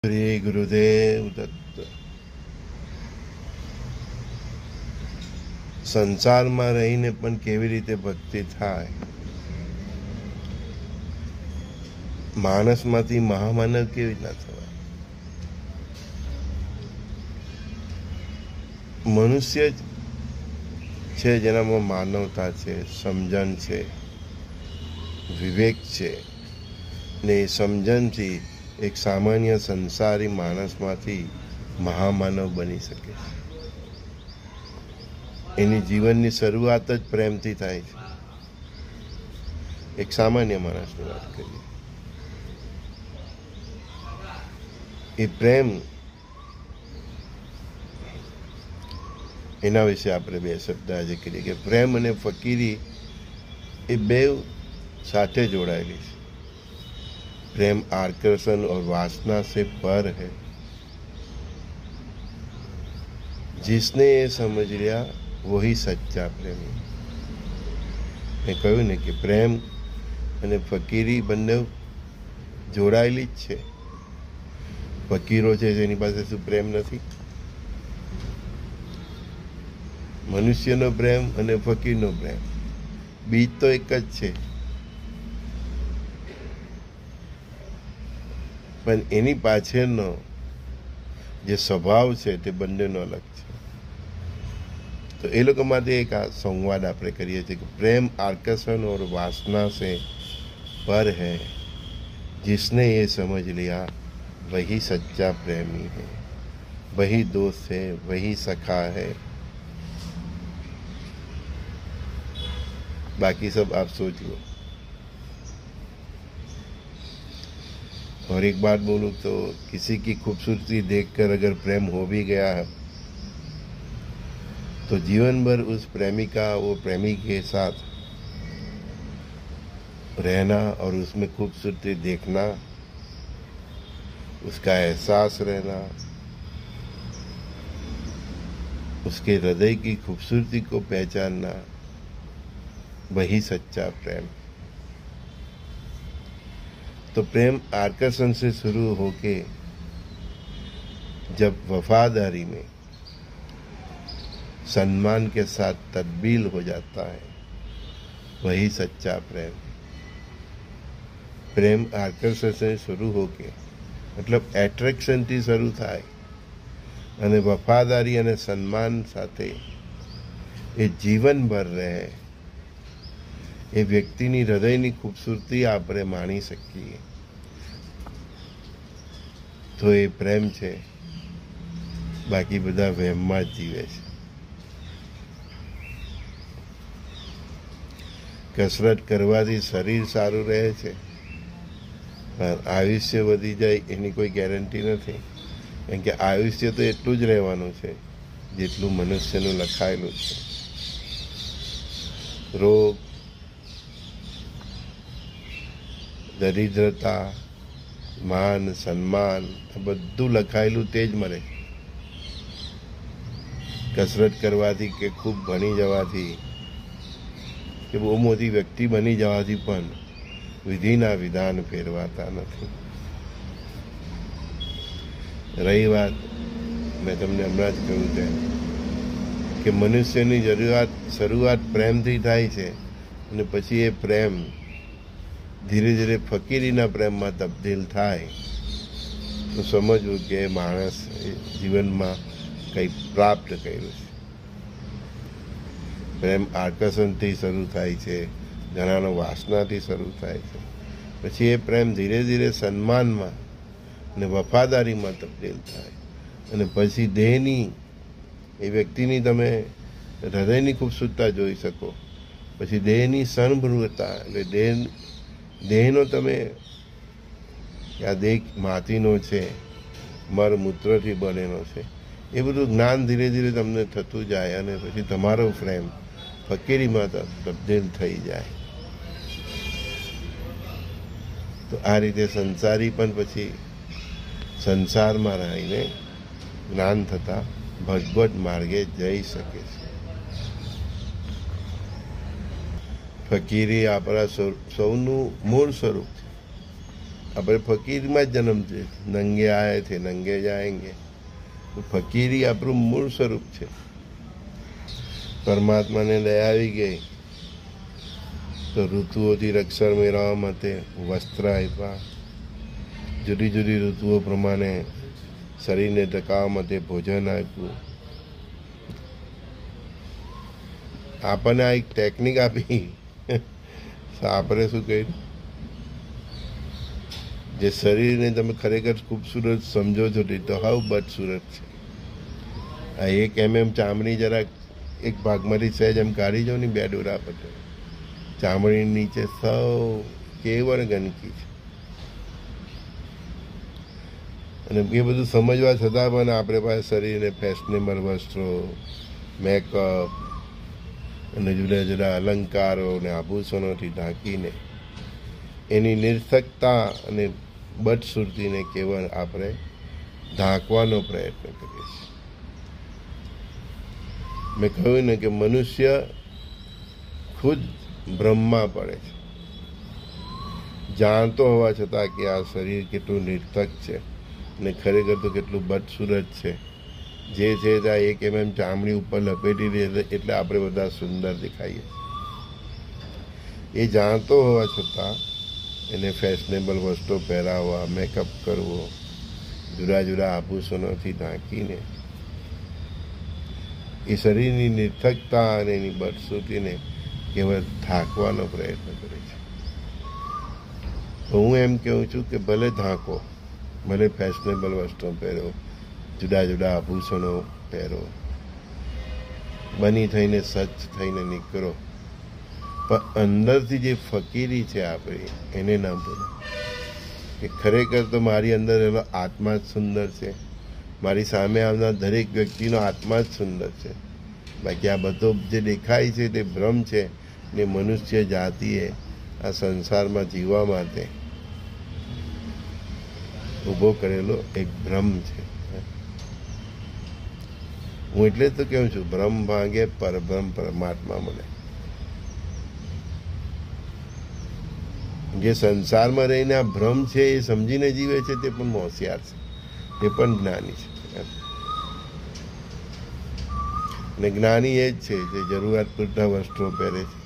શ્રી ગુરુદેવ દત્ત. સંસારમાં રહીને પણ કેવી રીતે ભક્તિ થાય? માણસમાંથી મહામાનવ કેવી રીતના થવાય? મનુષ્ય જ છે જેનામાં માનવતા છે, સમજણ છે, વિવેક છે, ને એ સમજણથી એક સામાન્ય સંસારી માણસમાંથી મહામાનવ બની શકે. એની જીવનની શરૂઆત જ પ્રેમથી થાય છે. એક સામાન્ય માણસની વાત કરીએ, એ પ્રેમ, એના વિશે આપણે બે શબ્દ આજે કરીએ કે પ્રેમ અને ફકીરી એ બે સાથે જોડાયેલી છે. प्रेम आकर्षण और वासना से पर है. जिसने ये समझ लिया वही सच्चा प्रेमी. મેં કહ્યું ને કે પ્રેમ અને ફકીરી બંને જોડાયેલી જ છે. ફકીરો છે જેની પાસે શું પ્રેમ નથી? મનુષ્યનો પ્રેમ અને ફકીરનો પ્રેમ બીજ તો એક જ છે, પણ એની પાછળનો જે સ્વભાવ છે તે બંનેનો અલગ છે. તો એ લોકો માટે એક આ સંવાદ આપણે કરીએ છીએ કે પ્રેમ आकर्षण और वासना से पर है. जिसने ये समझ लिया वही सच्चा प्रेमी है. वही दोस्त है, वही सखा है. बाकी सब आप सोच लो. और एक बात बोलूँ तो किसी की खूबसूरती देखकर अगर प्रेम हो भी गया है तो जीवन भर उस प्रेमिका वो प्रेमी के साथ रहना और उसमें खूबसूरती देखना, उसका एहसास रहना, उसके हृदय की खूबसूरती को पहचानना, वही सच्चा प्रेम. तो प्रेम आकर्षण से शुरू होके जब वफादारी में सम्मान के साथ तब्दील हो जाता है, वही सच्चा प्रेम. प्रेम आकर्षण से शुरू होके मतलब एट्रेक्शन થી શરૂ થાય અને વફાદારી અને સન્માન સાથે એ જીવનભર રહે, એ વ્યક્તિની હૃદયની ખૂબસૂરતી આપણે માણી શકીએ તો એ પ્રેમ છે. બાકી બધા વહેમમાં જ જીવે છે. કસરત કરવાથી શરીર સારું રહે છે, પણ આયુષ્ય વધી જાય એની કોઈ ગેરંટી નથી. કારણ કે આયુષ્ય તો એટલું જ રહેવાનું છે જેટલું મનુષ્યનું લખાયેલું છે. રોગ, દરિદ્રતા, માન, સન્માન બધું લખાયેલું તે જ મળે. કસરત કરવાથી કે ખૂબ ભણી જવાથી કે બહુ મોટી વ્યક્તિ બની જવાથી પણ વિધિના વિધાન ફેરવાતા નથી. રહી વાત, મેં તમને હમણાં જ કહ્યું તેમ કે મનુષ્યની શરૂઆત પ્રેમથી થાય છે અને પછી એ પ્રેમ ધીરે ધીરે ફકીરીના પ્રેમમાં તબદીલ થાય તો સમજવું કે માણસ જીવનમાં કંઈ પ્રાપ્ત કર્યું છે. પ્રેમ આકર્ષણથી શરૂ થાય છે, ઘણાનો વાસનાથી શરૂ થાય છે, પછી એ પ્રેમ ધીરે ધીરે સન્માનમાં અને વફાદારીમાં તબદીલ થાય અને પછી દેહની, એ વ્યક્તિની તમે હૃદયની ખૂબસૂરતા જોઈ શકો, પછી દેહની સણભૃતા એટલે દેહનો તમે આ દેહ માટીનો છે, મરમૂત્રથી બનેલો છે, એ બધું જ્ઞાન ધીરે ધીરે તમને થતું જાય અને પછી તમારો પ્રેમ ફકીરીમાં તબદીલ થઈ જાય. તો આ રીતે સંસારી પણ પછી સંસારમાં રહીને જ્ઞાન થતાં ભગવત માર્ગે જઈ શકે છે. ફકીરી આપણા સૌનું મૂળ સ્વરૂપ છે. આપણે ફકીરમાં જ જન્મ છે. નંગે આયે થે નંગે જાએંગે. ફકીરી આપણું મૂળ સ્વરૂપ છે. પરમાત્માને દયા આવી ગઈ તો ઋતુઓથી રક્ષણ મેળવવા માટે વસ્ત્ર આપ્યા, જુદી જુદી ઋતુઓ પ્રમાણે શરીરને ટકાવવા માટે ભોજન આપ્યું. આપણને આ એક ટેકનિક આપી. આપણે શું કહ્યું? જે શરીરને તમે ખરેખર ખૂબસૂરત સમજો છો તે તો હાવ બદસૂરત છે. આ 1 mm ચામડી જરાક એક ભાગમાંથી સહેજ એમ કાઢી જાઓ ને 2 ડોરા પર, ચામડી નીચે સૌ કેવળ ગંદકી છે. અને એ બધું સમજવા છતાં પણ આપણે પાસે શરીરને ફેશનેબલ વસ્ત્રો, મેકઅપ અને જુદા જુદા અલંકારો અને આભૂષણોથી ઢાંકીને એની નિર્થકતા અને બદસુરતીને કેવળ આપણે ઢાંકવાનો પ્રયત્ન કરીએ છીએ. મેં કહ્યું ને કે મનુષ્ય ખુદ ભ્રમમાં પડે છે, જાણતો હોવા છતાં કે આ શરીર કેટલું નિર્થક છે ને ખરેખર તો કેટલું બદસુરત છે. જે છે ત્યાં 1 mm ચામડી ઉપર લપેટી દે એટલે આપણે બધા સુંદર દેખાઈએ. એ જાણતો હોવા છતાં એને ફેશનેબલ વસ્ત્રો પહેરાવવા, મેકઅપ કરવો, જુદા જુદા આભૂષણોથી ઢાંકીને એ શરીરની નિર્થકતા અને એની બદસુરતીને કેવળ ઢાંકવાનો પ્રયત્ન કરે છે. હું એમ કહું છું કે ભલે ઢાંકો, ભલે ફેશનેબલ વસ્ત્રો પહેરો, જુદા જુદા આભૂષણો પહેરો, બની થઈને સ્વચ્છ થઈને નીકળો, પણ અંદરથી જે ફકીરી છે આપણી એને ના ભૂલો કે ખરેખર તો મારી અંદર રહેલો આત્મા જ સુંદર છે. મારી સામે આવનાર દરેક વ્યક્તિનો આત્મા જ સુંદર છે. બાકી આ બધો જે દેખાય છે તે ભ્રમ છે ને મનુષ્ય જાતિએ આ સંસારમાં જીવવા માટે ઊભો કરેલો એક ભ્રમ છે. હું એટલે જ તો કહું છું, ભ્રમ ભાંગે પરબ્રહ્મ પરમાત્મા મળે. જે સંસારમાં રહીને આ ભ્રમ છે એ સમજીને જીવે છે તે પણ હોશિયાર છે, તે પણ જ્ઞાની છે. અને જ્ઞાની એ જ છે જે જરૂરિયાત પૂરતા વસ્ત્રો પહેરે છે,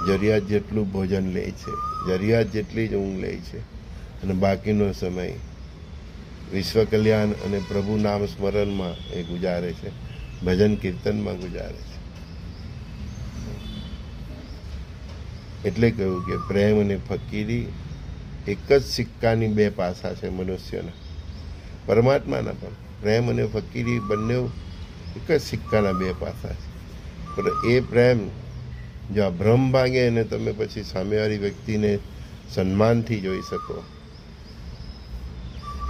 જરૂરિયાત જેટલું ભોજન લે છે, જરૂરિયાત જેટલી જ ઊંઘ લે છે, અને બાકીનો સમય વિશ્વ કલ્યાણ અને પ્રભુ નામ સ્મરણમાં એ ગુજારે છે, ભજન કીર્તનમાં ગુજારે છે. એટલે કહ્યું કે પ્રેમ અને ફકીરી એક જ સિક્કાની 2 પાસા છે મનુષ્યના. પરમાત્માના પણ પ્રેમ અને ફકીરી બંને એક જ સિક્કાના 2 પાસા છે. પણ એ પ્રેમ જો આ ભ્રમ ભાંગે અને તમે પછી સામેવાળી વ્યક્તિને સન્માનથી જોઈ શકો,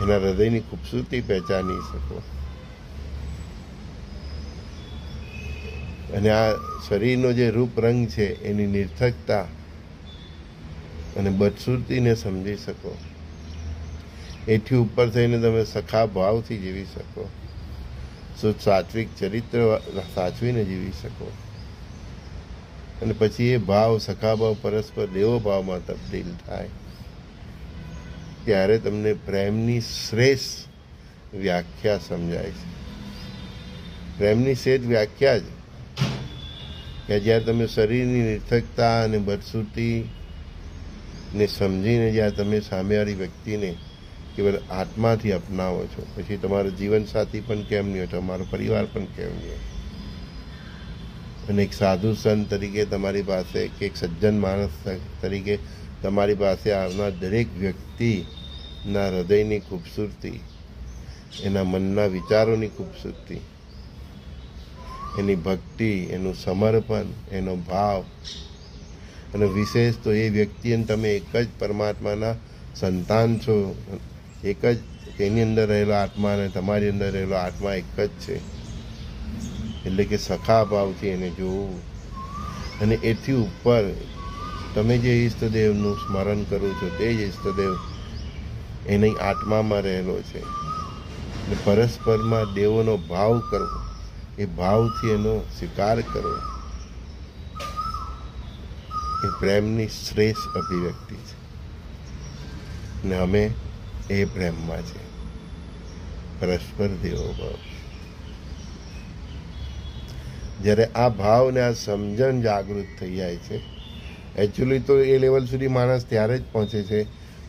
એના હૃદયની ખૂબસૂરતી પહેચાની શકો, અને આ શરીરનો જે રૂપ રંગ છે એની નિર્થકતા અને બદસુરતીને સમજી શકો, એથી ઉપર થઈને તમે સખા ભાવથી જીવી શકો, સાત્વિક ચરિત્ર સાચવીને જીવી શકો, અને પછી એ ભાવ સખા ભાવ પરસ્પર દેવો ભાવમાં તબદીલ થાય, ત્યારે તમને પ્રેમની શ્રેષ્ઠ વ્યાખ્યા સમજાય છે. પ્રેમની શ્રેષ્ઠ વ્યાખ્યા જ કે જ્યારે તમે શરીરની નિર્થકતા અને બદસુરતીને સમજીને જ્યારે તમે સામેવાળી વ્યક્તિને કેવળ આત્માથી અપનાવો છો, પછી તમારો જીવનસાથી પણ કેમ નહીં હોય, તમારો પરિવાર પણ કેમ નહીં હોય. અને એક સાધુ સંત તરીકે તમારી પાસે કે એક સજ્જન માણસ તરીકે તમારી પાસે આવનાર દરેક વ્યક્તિના હૃદયની ખૂબસૂરતી, એના મનના વિચારોની ખૂબસૂરતી, એની ભક્તિ, એનું સમર્પણ, એનો ભાવ, અને વિશેષ તો એ વ્યક્તિ અને તમે એક જ પરમાત્માના સંતાન છો, એક જ તેની અંદર રહેલો આત્મા અને તમારી અંદર રહેલો આત્મા એક જ છે. એટલે કે સખા ભાવથી એને જોવું. અને એથી ઉપર તમે જે ઈષ્ટદેવનું સ્મરણ કરો છો તે જ ઈષ્ટદેવ એની આત્મામાં રહેલો છે. અને પરસ્પરમાં દેવોનો ભાવ કરવો, એ ભાવથી એનો સ્વીકાર કરવો, એ પ્રેમની શ્રેષ્ઠ અભિવ્યક્તિ છે. ને અમે એ પ્રેમમાં છે. પરસ્પર દેવો ભાવ. જ્યારે આ ભાવ ને આ સમજણ જાગૃત થઈ જાય છે, એકચ્યુઅલી તો એ લેવલ સુધી માણસ ત્યારે જ પહોંચે છે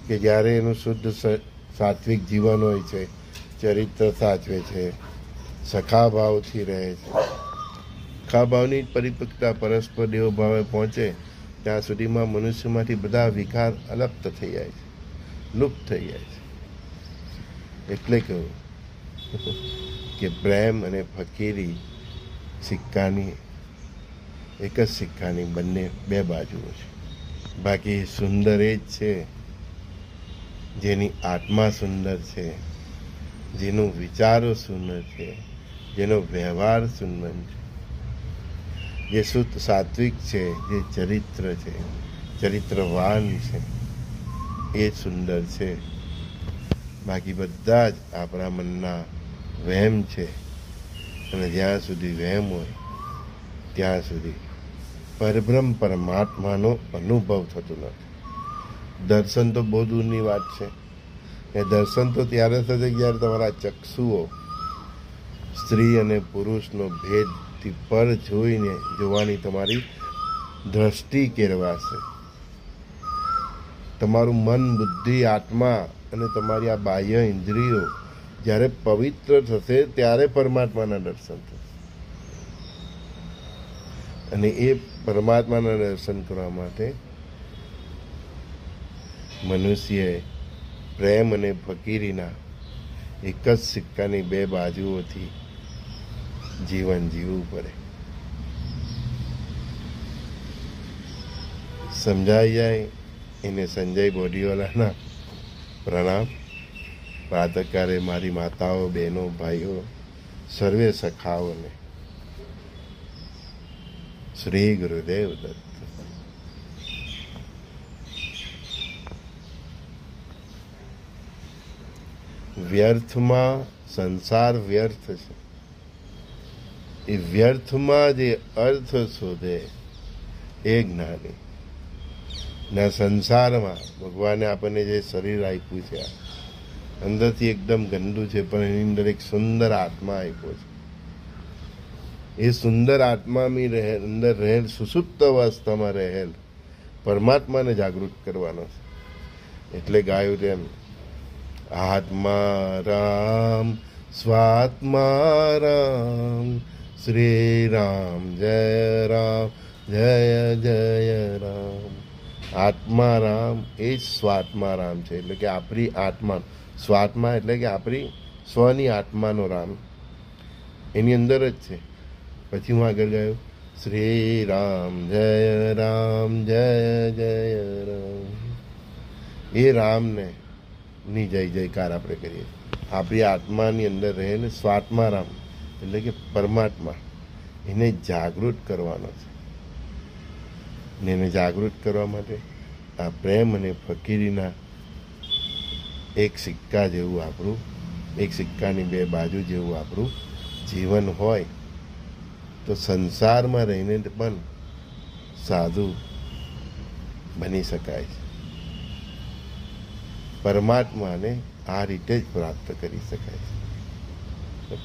કે જ્યારે એનું શુદ્ધ સાત્વિક જીવન હોય છે, ચરિત્ર સાચવે છે, સખા ભાવથી રહે છે. સખા ભાવની પરિપક્વતા પરસ્પર દેવ ભાવે પહોંચે ત્યાં સુધીમાં મનુષ્યમાંથી બધા વિકાર અલપ્ત થઈ જાય છે, લુપ્ત થઈ જાય છે. એટલે કહ્યું કે પ્રેમ અને ફકીરી સિક્કાની એક જ સિક્કાની બંને બે બાજુઓ છે. બાકી સુંદર એ જ છે જેની આત્મા સુંદર છે, જેનો વિચારો સુંદર છે, જેનો વ્યવહાર સુંદર છે, જે શુદ્ધ સાત્વિક છે, જે ચરિત્ર છે, ચરિત્રવાન છે, એ સુંદર છે. બાકી બધા જ આપણા મનના વહેમ છે, અને જ્યાં સુધી વહેમ હોય ત્યાં સુધી પરબ્રહ્મ પરમાત્માનો અનુભવ થતો નથી. દર્શન તો બહુ દૂરની વાત છે. એ દર્શન તો ત્યારે થશે જ્યારે તમારા ચક્ષુઓ સ્ત્રી અને પુરુષનો ભેદથી પર જોઈને જોવાની તમારી દ્રષ્ટિ કેળવાશે. તમારું મન, બુદ્ધિ, આત્મા અને તમારી આ બાહ્ય ઇન્દ્રિયો જ્યારે પવિત્ર થશે ત્યારે પરમાત્માના દર્શન થશે. અને એ પરમાત્માના દર્શન કરવા માટે મનુષ્યએ પ્રેમ અને ફકીરીના એક જ સિક્કાની બે બાજુઓથી જીવન જીવવું પડે. સમજાઈ જાય એને સંજય બોડીવાલાના પ્રણામ. પ્રાતકારે મારી માતાઓ, બહેનો, ભાઈઓ, સર્વે સખાઓને શ્રી ગુરુદેવ દત્ત. વ્યર્થમાં સંસાર વ્યર્થ છે. એ વ્યર્થમાં જે અર્થ શોધે એ જ્ઞાની. ના સંસારમાં ભગવાને આપણને જે શરીર આપ્યું છે, અંદરથી એકદમ ગંદુ છે, પણ એની અંદર એક સુંદર આત્મા આપ્યો છે. એ સુંદર આત્માની અંદર રહેલ, સુસુપ્ત અવસ્થામાં રહેલ પરમાત્માને જાગૃત કરવાનો છે. એટલે ગાયું તેમ આત્મા રામ સ્વાત્મા રામ, શ્રી રામ જય રામ, જય જય રામ. આત્મા રામ એ જ સ્વાત્મા રામ છે. એટલે કે આપણી આત્મા, સ્વાત્મા એટલે કે આપણી સ્વની આત્માનો રામ એની અંદર જ છે. પછી હું આગળ ગયો શ્રી રામ જય રામ, જય જય રામ. એ રામને ની જય જયકાર આપણે કરીએ. આપણી આત્માની અંદર રહે ને સ્વાત્મા રામ એટલે કે પરમાત્મા, એને જાગૃત કરવાનો છે. ને એને જાગૃત કરવા માટે આ પ્રેમ અને ફકીરીના એક સિક્કા જેવું આપણું, એક સિક્કાની બે બાજુ જેવું આપણું જીવન હોય તો સંસારમાં રહીને પણ સાધુ બની શકાય છે. પરમાત્માને આ રીતે જ પ્રાપ્ત કરી શકાય છે.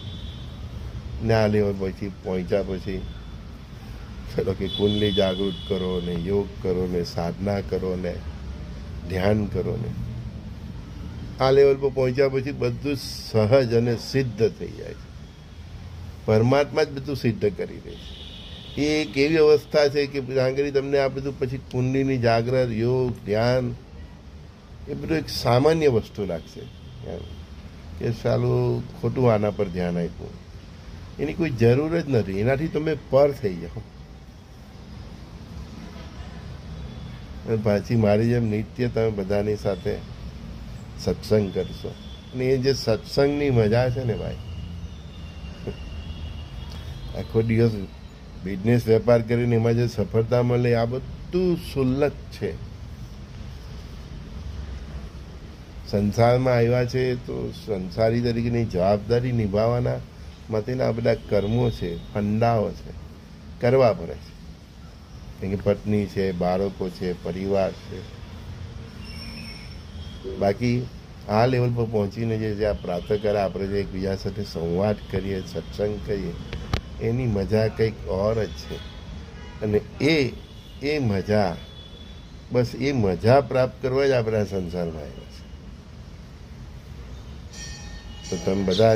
ને આ લેવલ પછી પહોંચ્યા પછી ચલો કે કુંડલી જાગૃત કરો ને, યોગ કરો ને, સાધના કરો ને, ધ્યાન કરો ને. આ લેવલ પર પહોંચ્યા પછી બધું સહજ અને સિદ્ધ થઈ જાય છે. પરમાત્મા જ બધું સિદ્ધ કરી દે છે. એ એક એવી અવસ્થા છે કે જાણકારી તમને આ બધું પછી કુંડલીની જાગૃત, યોગ, ધ્યાન એ બધું એક સામાન્ય વસ્તુ લાગશે કે સાલું ખોટું આના પર ધ્યાન આપ્યું. એની કોઈ જરૂર જ નથી. એનાથી તમે પર થઈ જાઓ. પાછી મારી જેમ નિત્ય તમે બધાની સાથે સત્સંગ કરશો. અને એ જે સત્સંગની મજા છે ને ભાઈ, આખો દિવસ બિઝનેસ વેપાર કરીને એમાં જે સફળતા મળે આ બધું શુલ્લક છે. સંસારમાં આવ્યા છે તો સંસારી તરીકેની જવાબદારી નિભાવવાના માટેના આ બધા કર્મો છે, ફંડાઓ છે, કરવા પડે છે. કેમ કે પત્ની છે, બાળકો છે, પરિવાર છે. બાકી આ લેવલ પર પહોંચીને જે આ પ્રાતઃકાળ આપણે જે એકબીજા સાથે સંવાદ કરીએ, સત્સંગ કરીએ, એની મજા કંઈક ઓર જ છે. અને એ મજા, બસ એ મજા પ્રાપ્ત કરવા જ આપણે આ સંસારમાં આવ્યા છે. તો તમે બધા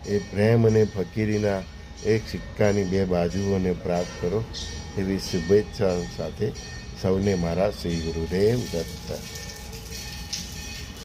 એ પ્રેમ અને ફકીરીના એક સિક્કાની બે બાજુઓને પ્રાપ્ત કરો એવી શુભેચ્છા સાથે સૌને મારા શ્રી ગુરુદેવ દત્ત.